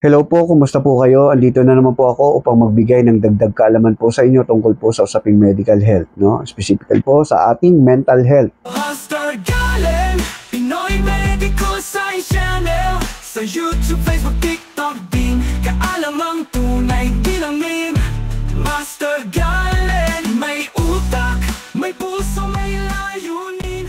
Hello po, kumusta po kayo? Andito na naman po ako upang magbigay ng dagdag kaalaman po sa inyo tungkol po sa usaping medical health, no? Specifically po sa ating mental health. Master Galen, Pinoy Medical Science Channel. Sa YouTube, Facebook, TikTok din kaalamang tunay bilang meme. Master Galen, may utak, may puso, may layunin.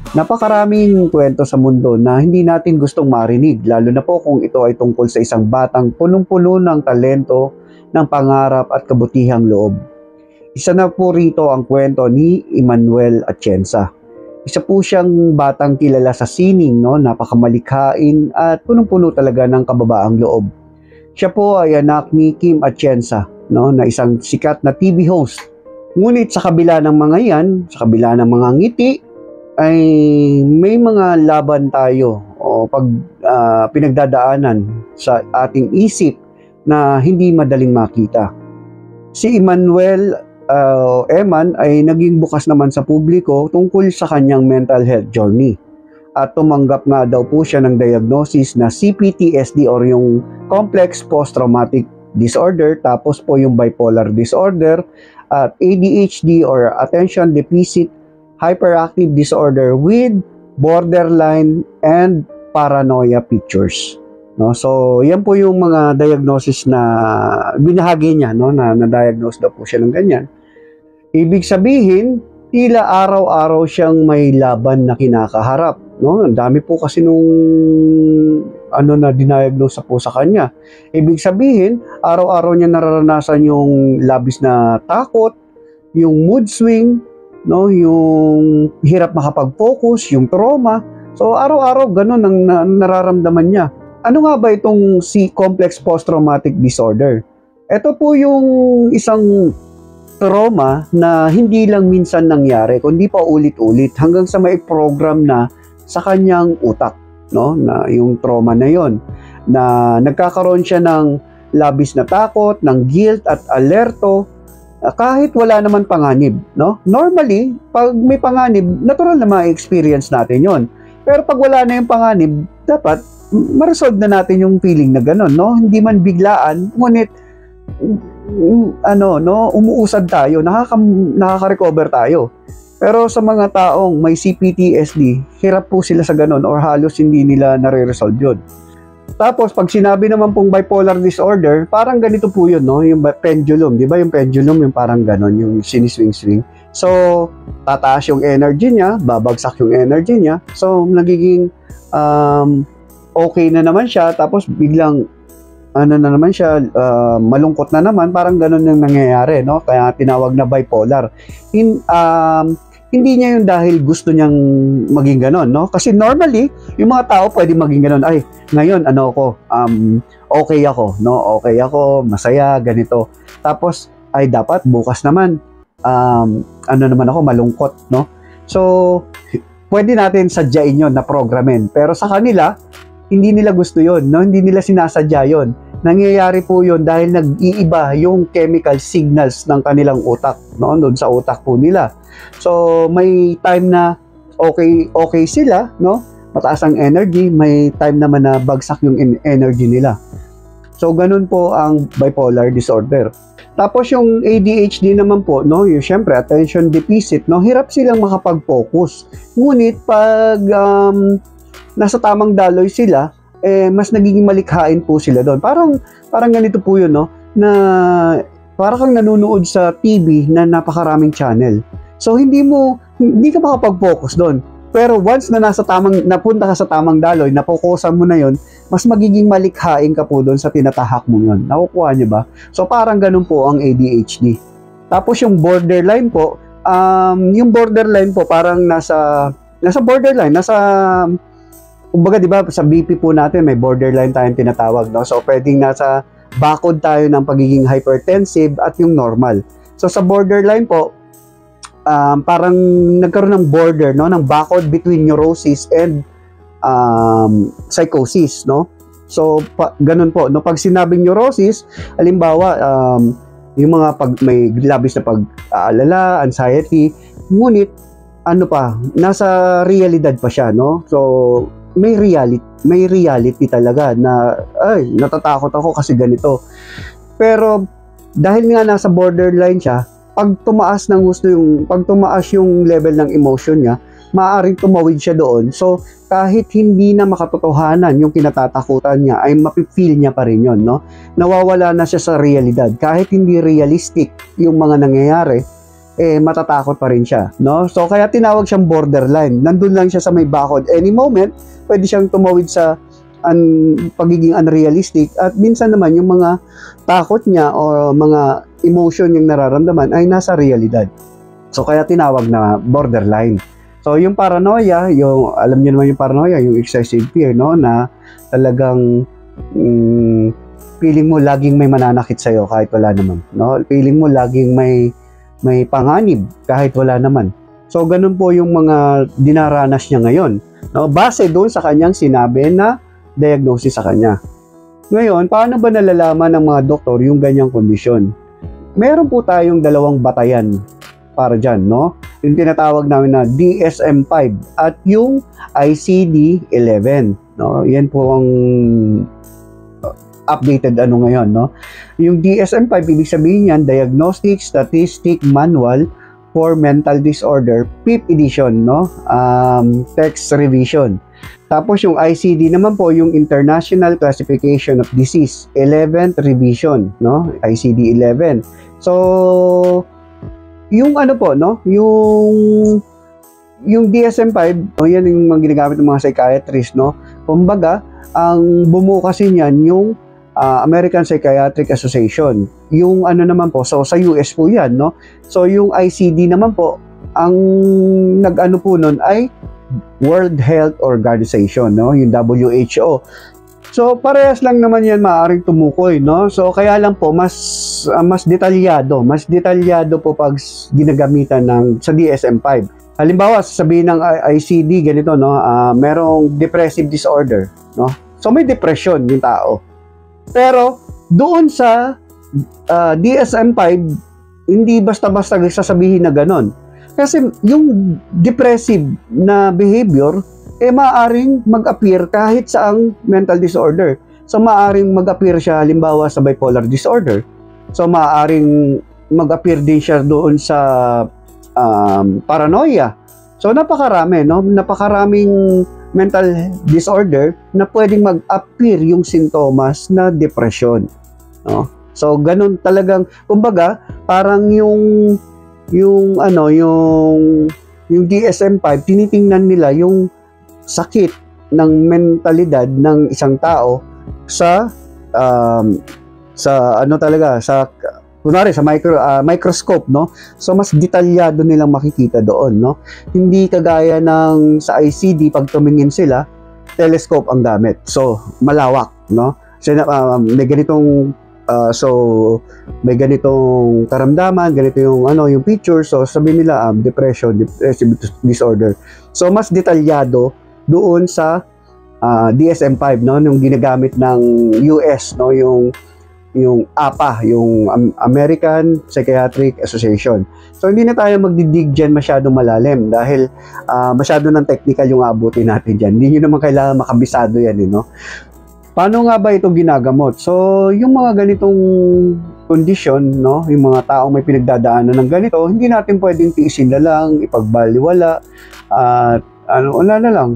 Napakaraming kwento sa mundo na hindi natin gustong marinig, lalo na po kung ito ay tungkol sa isang batang punong-puno ng talento, ng pangarap at kabutihang loob. Isa na po rito ang kwento ni Emmanuel Atienza. Isa po siyang batang kilala sa sining, no? Napakamalikhain at punong-puno talaga ng kababaang loob. Siya po ay anak ni Kim Atienza, no? Na isang sikat na TV host. Ngunit sa kabila ng mga yan, sa kabila ng mga ngiti, ay may mga laban tayo o pinagdadaanan sa ating isip na hindi madaling makita. Si Emmanuel Eman ay naging bukas naman sa publiko tungkol sa kanyang mental health journey. At tumanggap nga daw po siya ng diagnosis na CPTSD or yung Complex Post-Traumatic Disorder, tapos po yung bipolar disorder at ADHD or Attention Deficit Hyperactive Disorder with borderline and paranoia pictures. No? So, yan po yung mga diagnosis na binahagi niya, no? Na-diagnose daw po siya ng ganyan. Ibig sabihin, tila araw-araw siyang may laban na kinakaharap. No? Ang dami po kasi nung na diniagnose po sa kanya. Ibig sabihin, araw-araw niya nararanasan yung labis na takot, yung mood swing, no, yung hirap makapag-focus, yung trauma. So araw-araw ganun ang nararamdaman niya. Ano nga ba itong Complex Post-Traumatic Disorder? Ito po yung isang trauma na hindi lang minsan nangyari, kundi pa ulit-ulit hanggang sa may program na sa kanyang utak, no, na yung trauma na yon, na nagkakaroon siya ng labis na takot, ng guilt at alerto, kahit wala naman panganib, no? Normally, pag may panganib, natural na ma-experience natin yon. Pero pag wala na yung panganib, dapat ma-resolve na natin yung feeling na gano'n, no? Hindi man biglaan, ngunit umuusad tayo, nakaka-recover tayo. Pero sa mga taong may CPTSD, hirap po sila sa gano'n or halos hindi nila nare-resolve yun. Tapos, pag sinabi naman pong bipolar disorder, parang ganito po yun, no? Yung pendulum, di ba? Yung pendulum, yung parang ganon, yung siniswing-swing. So, tataas yung energy niya, babagsak yung energy niya. So, nagiging okay na naman siya, tapos biglang, malungkot na naman, parang ganon yung nangyayari, no? Kaya tinawag na bipolar. Hindi niya yung dahil gusto niyang maging ganon, no? Kasi normally, yung mga tao pwede maging ganon. Ay, ngayon, okay ako, no? Okay ako, masaya, ganito. Tapos, ay dapat, bukas naman, ako, malungkot, no? So, pwede natin sadyain yun na programin. Pero sa kanila, hindi nila gusto yun, no? Hindi nila sinasadya yun. Nangyayari po yun dahil nag-iiba yung chemical signals ng kanilang utak, no? Doon sa utak po nila. So, may time na okay sila, no? Mataas ang energy, may time naman na bagsak yung energy nila. So, ganun po ang bipolar disorder. Tapos yung ADHD naman po, no? Yung syempre, attention deficit, no? Hirap silang makapag-focus. Ngunit pag nasa tamang daloy sila, mas nagiging malikhain po sila doon. Parang ganito po yun, no? Na parang kang nanonood sa TV na napakaraming channel. So, hindi ka makapag-focus doon. Pero once na napunta ka sa tamang daloy, napokusan mo na yon, mas magiging malikhain ka po doon sa tinatahak mo yun. Nakukuha niyo ba? So, parang ganun po ang ADHD. Tapos yung borderline po, parang nasa borderline, kumbaga, di ba, sa BP po natin, may borderline tayong tinatawag, no? So, pwedeng nasa bakod tayo ng pagiging hypertensive at yung normal. So, sa borderline po, parang nagkaroon ng border, no, ng bakod between neurosis and psychosis, no? So, ganun po. No? Pag sinabing neurosis, halimbawa, yung mga may labis na pag-aalala, anxiety, ngunit, ano pa, nasa realidad pa siya, no? So, may reality talaga na, ay, natatakot ako kasi ganito. Pero, dahil nga nasa borderline siya, pag tumaas yung level ng emotion niya, maaaring tumawid siya doon. So, kahit hindi na makatotohanan yung kinatatakutan niya, ay mapifeel niya pa rin yun, no? Nawawala na siya sa realidad. Kahit hindi realistic yung mga nangyayari, matatakot pa rin siya, no? So, kaya tinawag siyang borderline. Nandun lang siya sa may bakod. Any moment, pwede siyang tumawid sa pagiging unrealistic. At minsan naman, yung mga takot niya o mga emotion yung nararamdaman ay nasa realidad. So, kaya tinawag na borderline. So, yung paranoia, alam niyo naman yung paranoia, yung excessive fear, no? Na talagang feeling mo laging may mananakit sa'yo kahit wala naman, no? Feeling mo laging may panganib kahit wala naman. So, ganun po yung mga dinaranas niya ngayon, no? Base doon sa kanyang sinabi na diagnosis sa kanya. Ngayon, paano ba nalalaman ng mga doktor yung ganyang kondisyon? Meron po tayong dalawang batayan para dyan, no? Yung tinatawag namin na DSM-5 at yung ICD-11, no? Yan po ang updated ngayon, no? Yung DSM-5, ibig sabihin yan, Diagnostic Statistic Manual for Mental Disorder, 5th edition, no? Text revision. Tapos yung ICD naman po, yung International Classification of Disease, 11th revision, no? ICD-11. So, yung po, no? Yung DSM-5, yan yung mga ginagamit ng mga psychiatrist, no? Kumbaga, ang bumuo kasi niyan yung American Psychiatric Association. Yung naman po, so sa US po yan, no? So, yung ICD naman po, ang nag-ano po nun ay World Health Organization, no? Yung WHO. So, parehas lang naman yan maaaring tumukoy, no? So, kaya lang po, mas detalyado po pag ginagamitan sa DSM-5. Halimbawa, sabihin ng ICD, ganito, no? Merong depressive disorder, no? So, may depression yung tao. Pero, doon sa DSM-5, hindi basta-basta sasabihin na ganon. Kasi yung depressive na behavior, maaaring mag-appear kahit saang mental disorder. So, maaaring mag-appear siya halimbawa sa bipolar disorder. So, maaaring mag-appear din siya doon sa paranoia. So, napakarami, no? Napakaraming mental disorder na pwedeng mag-appear yung sintomas na depression, no? So, ganun talagang, kumbaga, parang yung DSM-5, tinitingnan nila yung sakit ng mentalidad ng isang tao sa kunwari sa microscope, no? So mas detalyado nilang makikita doon, no? Hindi kagaya ng sa ICD, pag tumingin sila, telescope ang gamit. So malawak, no? So, may ganitong karamdaman, ganito yung picture. So sabi nila depression, depressive disorder. So mas detalyado doon sa DSM-5, no, yung ginagamit ng US, no, yung APA, yung American Psychiatric Association. So hindi na tayo magdidig dyan masyadong malalim dahil masyado ng technical yung abutin natin dyan. Hindi nyo naman kailangan makabisado yan, no? Paano nga ba ito ginagamot? So, yung mga ganitong kondisyon, no, yung mga taong may pinagdadaanan ng ganito, hindi natin pwedeng tiisin na lang, ipagbaliwala, at wala na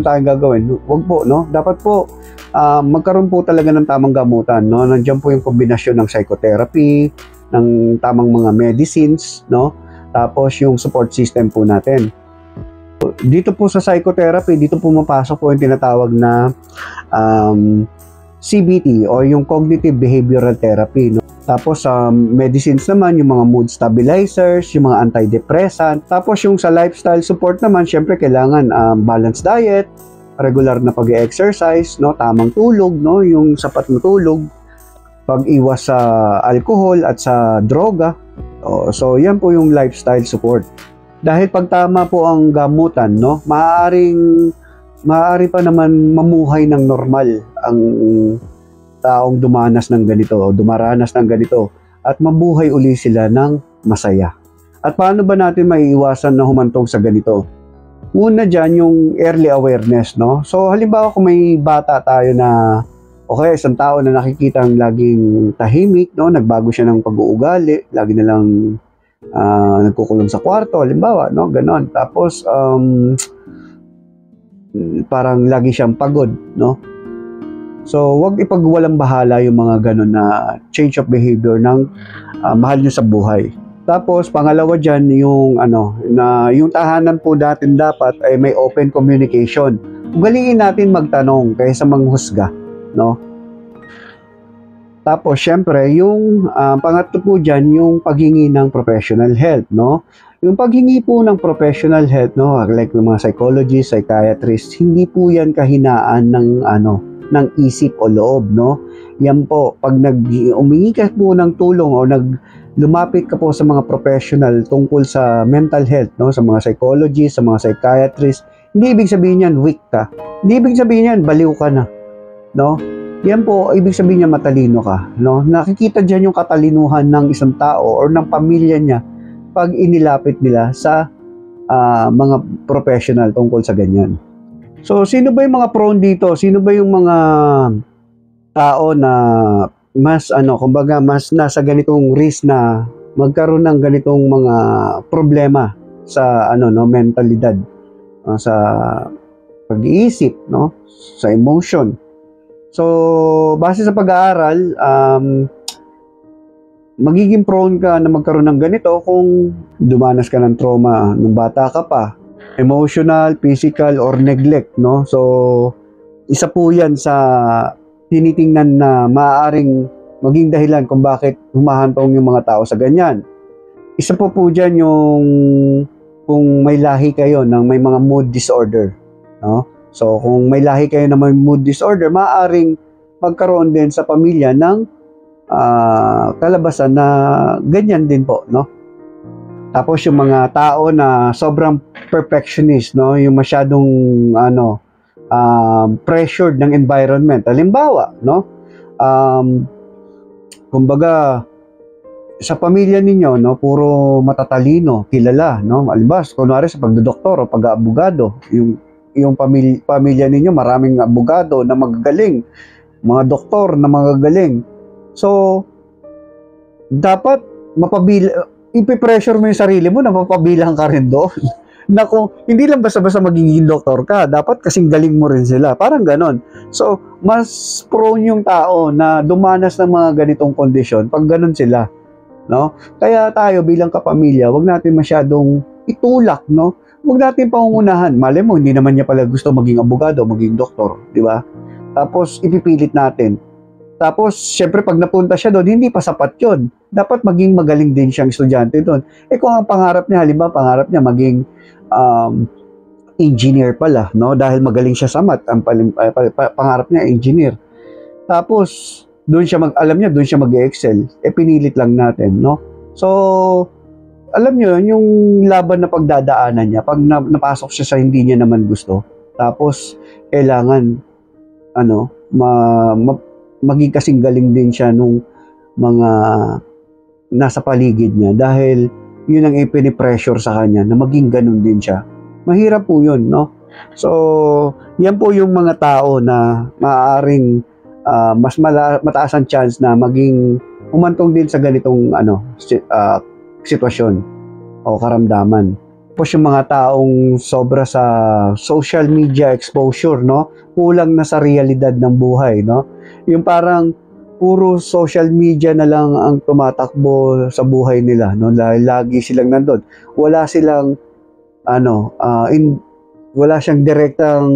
tayong gagawin. Huwag po, no? Dapat po, magkaroon po talaga ng tamang gamutan, no? Nandiyan po yung kombinasyon ng psychotherapy, ng tamang mga medicines, no? Tapos yung support system po natin. Dito po sa psychotherapy, dito po mapasok po yung tinatawag na CBT o yung cognitive behavioral therapy, no? Tapos medicines naman, yung mga mood stabilizers, yung mga antidepressant. Tapos yung sa lifestyle support naman, syempre kailangan balanced diet, regular na pag-exercise, no, tamang tulog, no, yung sapat na tulog, pag-iwas sa alcohol at sa droga. So yan po yung lifestyle support. Dahil pag tama po ang gamutan, no, maaaring maaari pa naman mamuhay ng normal ang taong dumaranas ng ganito at mabuhay uli sila ng masaya. At paano ba natin maiiwasan na humantong sa ganito? Una dyan yung early awareness, no? So halimbawa kung may bata tayo na isang tao na nakikita ang laging tahimik, no? Nagbago siya ng pag-uugali, lagi na lang nagkukulong sa kwarto, halimbawa, no? Ganon. Tapos parang lagi siyang pagod, no? So, wag ipagwalang bahala yung mga ganon na change of behavior ng mahal nyo sa buhay. Tapos, pangalawa dyan, yung yung tahanan po natin dapat ay may open communication. Ugaliin natin magtanong kaysa manghusga, no? Tapos, syempre, yung pangatlo po dyan, yung paghingi ng professional help, no? Yung paghingi po ng professional help, no, like yung mga psychologist, psychiatrist, hindi po yan kahinaan ng isip o loob, no? Yan po, pag umingi ka po ng tulong o lumapit ka po sa mga professional tungkol sa mental health, no, sa mga psychologist, sa mga psychiatrist, hindi ibig sabihin yan weak ka. Hindi ibig sabihin yan baliw ka na, no? Yan po, ibig sabihin niya matalino ka, no? Nakikita diyan yung katalinuhan ng isang tao or ng pamilya niya pag inilapit nila sa mga professional tungkol sa ganyan. So, sino ba yung mga prone dito? Sino ba yung mga tao na mas kumbaga mas nasa ganitong risk na magkaroon ng ganitong mga problema sa mentalidad, sa pag-iisip, no, sa emotion. So, base sa pag-aaral, magiging prone ka na magkaroon ng ganito kung dumanas ka ng trauma nung bata ka pa, emotional, physical, or neglect, no? So, isa po yan sa tinitingnan na maaaring maging dahilan kung bakit humahantong yung mga tao sa ganyan. Isa po dyan yung kung may lahi kayo ng may mga mood disorder, no? So, kung may lahi kayo na may mood disorder, maaaring magkaroon din sa pamilya ng kalabasan na ganyan din po, no? Tapos yung mga tao na sobrang perfectionist, no, yung masyadong pressured ng environment. Halimbawa, no, kumbaga sa pamilya ninyo, no, puro matatalino, kilala, no? Halimbawa, kunwari sa pagdodoktor o pag-aabogado, yung pamilya ninyo maraming abogado na magagaling, mga doktor na magagaling. So, dapat ipipressure mo yung sarili mo na mapabilang ka rin doon. Na kung hindi lang basta-basta magiging doktor ka, dapat kasing galing mo rin sila. Parang ganon. So, mas prone yung tao na dumanas ng mga ganitong kondisyon pag ganon sila, no? Kaya tayo bilang kapamilya, wag natin masyadong itulak, no? Wag natin pangungunahan. Malay mo, hindi naman niya pala gusto maging abogado, maging doktor, di ba? Tapos, ipipilit natin. Tapos, syempre, pag napunta siya doon, hindi pa sapat yun. Dapat maging magaling din siyang estudyante doon. Kung ang pangarap niya, halimbawa, pangarap niya maging engineer pala, no? Dahil magaling siya sa math, ang pangarap niya, engineer. Tapos, doon siya alam niya, doon siya mag-excel. Pinilit lang natin, no? So, alam niyo, yung laban na pagdadaanan niya, pag napasok siya sa hindi niya naman gusto, tapos, kailangan, maging kasing galing din siya nung mga nasa paligid niya dahil yun ang ipinipressure sa kanya na maging ganun din siya. Mahirap po yun, no? So, yan po yung mga tao na maaaring mas mataas ang chance na maging humantong din sa ganitong sitwasyon o karamdaman. Tapos yung mga taong sobra sa social media exposure, no? Kulang na sa realidad ng buhay, no? Yung parang puro social media na lang ang tumatakbo sa buhay nila, no? Lagi silang nandun. Wala silang wala siyang direktang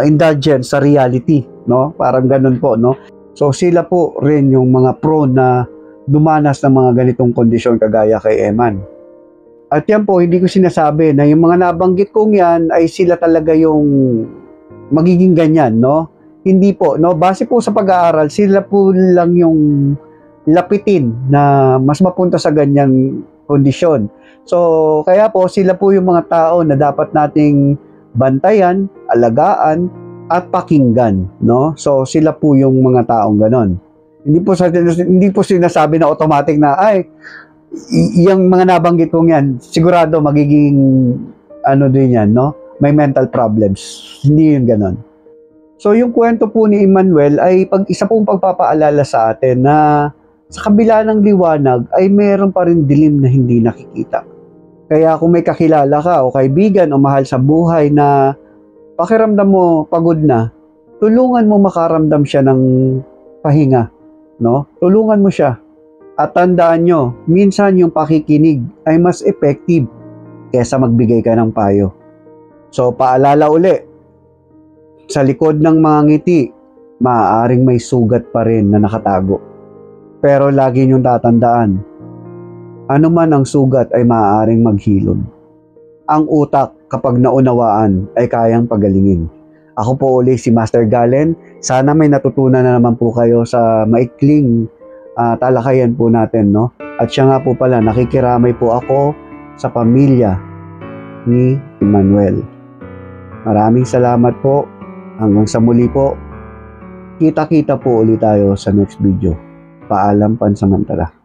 indulgence sa reality, no? Parang ganun po, no? So sila po rin yung mga prone na dumanas ng mga ganitong kondisyon kagaya kay Eman. At yan po, hindi ko sinasabi na yung mga nabanggit kong yan ay sila talaga yung magiging ganyan, no? Hindi po, no? Base po sa pag-aaral, sila po lang yung lapitin na mas mapunta sa ganyang kondisyon. So, kaya po, sila po yung mga tao na dapat nating bantayan, alagaan, at pakinggan, no? So sila po yung mga taong ganon. Hindi po sinasabi na automatic na yung mga nabanggit kong yan, sigurado magiging ano din yan, no? May mental problems. Hindi yung ganon. So yung kwento po ni Emmanuel ay isa pong pagpapaalala sa atin na sa kabila ng liwanag ay meron pa rin dilim na hindi nakikita. Kaya kung may kakilala ka o kaibigan o mahal sa buhay na pakiramdam mo pagod na, tulungan mo makaramdam siya ng pahinga, no? Tulungan mo siya. At tandaan nyo, minsan yung pakikinig ay mas effective kesa magbigay ka ng payo. So paalala uli, sa likod ng mga ngiti, maaaring may sugat pa rin na nakatago. Pero lagi niyong tatandaan, ano man ang sugat ay maaaring maghilom. Ang utak kapag naunawaan ay kayang pagalingin. Ako po uli si Master Galen. Sana may natutunan na naman po kayo sa maikling talakayan po natin, no? At siya nga po pala, nakikiramay po ako sa pamilya ni Emmanuel. Maraming salamat po. Hanggang sa muli po. Kita-kita po ulit tayo sa next video. Paalam pansamantala.